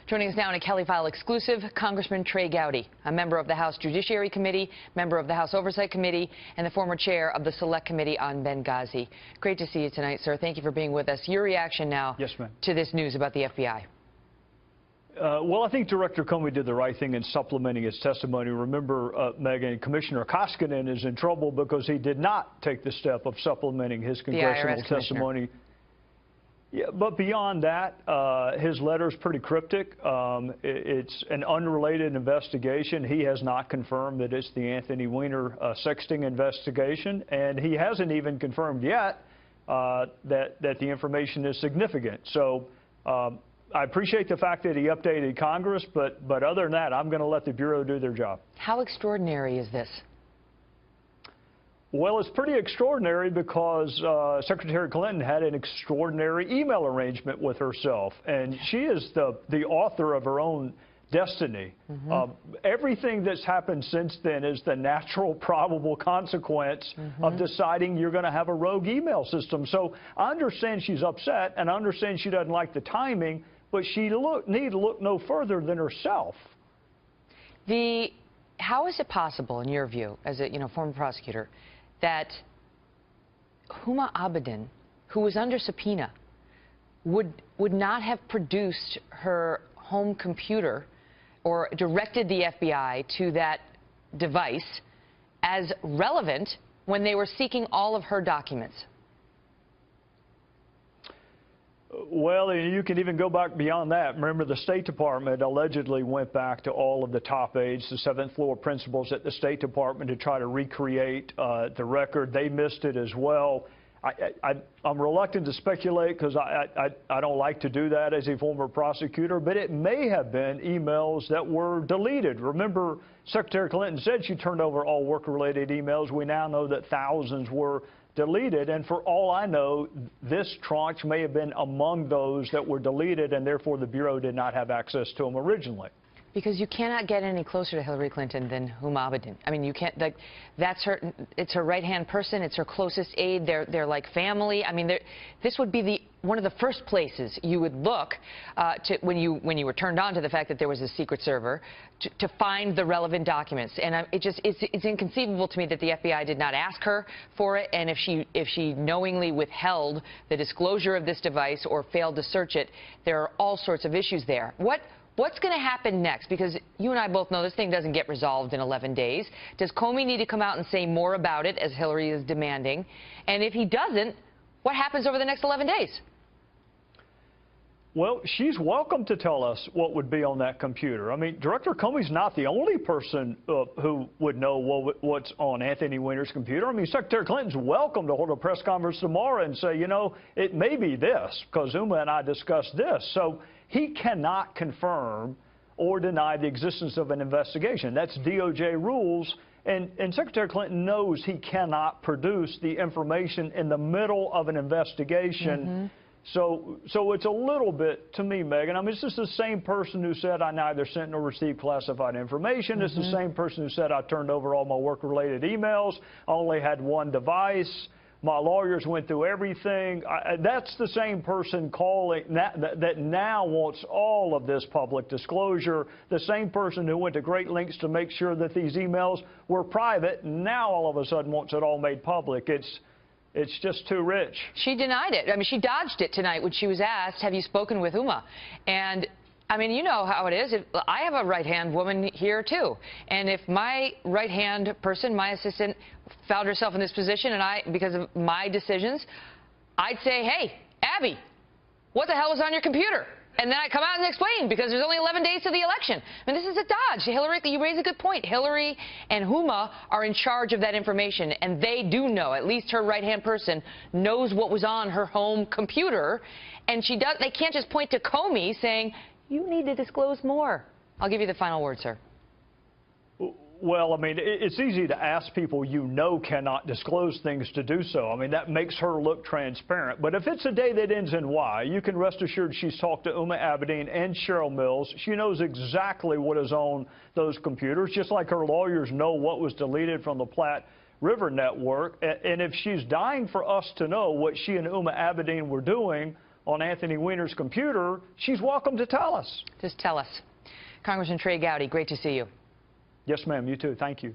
Joining us now in a Kelly File exclusive, Congressman Trey Gowdy, a member of the House Judiciary Committee, member of the House Oversight Committee, and the former chair of the Select Committee on Benghazi. Great to see you tonight, sir. Thank you for being with us. Your reaction now to this news about the FBI. Well, I think Director Comey did the right thing in supplementing his testimony. Remember, Megan, Commissioner Koskinen is in trouble because he did not take the step of supplementing his congressional testimony. Yeah, but beyond that, his letter is pretty cryptic. It's an unrelated investigation. He has not confirmed that it's the Anthony Weiner sexting investigation, and he hasn't even confirmed yet that the information is significant. So I appreciate the fact that he updated Congress, but other than that, I'm going to let the Bureau do their job. How extraordinary is this? Well, it's pretty extraordinary because Secretary Clinton had an extraordinary email arrangement with herself, and she is the author of her own destiny. Everything that's happened since then is the natural, probable consequence of deciding you're going to have a rogue email system. So I understand she's upset, and I understand she doesn't like the timing, but she need to look no further than herself. How is it possible, in your view, as a former prosecutor, that Huma Abedin, who was under subpoena, would not have produced her home computer or directed the FBI to that device as relevant when they were seeking all of her documents? Well, you can even go back beyond that. Remember, the State Department allegedly went back to all of the top aides, the seventh floor principals at the State Department, to try to recreate the record. They missed it as well. I'm reluctant to speculate because I don't like to do that as a former prosecutor, but it may have been emails that were deleted. Remember, Secretary Clinton said she turned over all work-related emails. We now know that thousands were deleted, and for all I know, this tranche may have been among those that were deleted, and therefore the Bureau did not have access to them originally. Because you cannot get any closer to Hillary Clinton than Huma Abedin. I mean, you can't, that's her, it's her right-hand person, it's her closest aide, they're like family. I mean, this would be one of the first places you would look to when you were turned on to the fact that there was a secret server to find the relevant documents. And it's inconceivable to me that the FBI did not ask her for it, and if she knowingly withheld the disclosure of this device or failed to search it, there are all sorts of issues there. What's going to happen next? Because you and I both know this thing doesn't get resolved in 11 days. Does Comey need to come out and say more about it, as Hillary is demanding? And if he doesn't, what happens over the next 11 days? Well, she's welcome to tell us what would be on that computer. I mean, Director Comey's not the only person who would know what's on Anthony Weiner's computer. I mean, Secretary Clinton's welcome to hold a press conference tomorrow and say, it may be this, because Huma and I discussed this. So he cannot confirm or deny the existence of an investigation. That's DOJ rules, and Secretary Clinton knows he cannot produce the information in the middle of an investigation. So it's a little bit, to me, Megan, I mean, it's just the same person who said I neither sent nor received classified information. It's the same person who said I turned over all my work-related emails, I only had one device. My lawyers went through everything. That's the same person calling that now wants all of this public disclosure. The same person who went to great lengths to make sure that these emails were private, now all of a sudden wants it all made public. It's just too rich. She denied it. I mean, she dodged it tonight when she was asked, have you spoken with Huma? And I mean, you know how it is. I have a right-hand woman here, too. And if my right-hand person, my assistant, found herself in this position, and because of my decisions, I'd say, hey, Abby, what the hell was on your computer? And then I come out and explain, because there's only 11 days to the election. I mean, this is a dodge. Hillary, you raise a good point. Hillary and Huma are in charge of that information, and they do know, at least her right-hand person knows what was on her home computer, and they can't just point to Comey saying, you need to disclose more. I'll give you the final word, sir. Well, I mean, it's easy to ask people cannot disclose things to do so. I mean, that makes her look transparent. But if it's a day that ends in Y, you can rest assured she's talked to Huma Abedin and Cheryl Mills. She knows exactly what is on those computers, just like her lawyers know what was deleted from the Platte River Network. And if she's dying for us to know what she and Huma Abedin were doing on Anthony Weiner's computer, she's welcome to tell us. Just tell us. Congressman Trey Gowdy, great to see you. Yes, ma'am. You too. Thank you.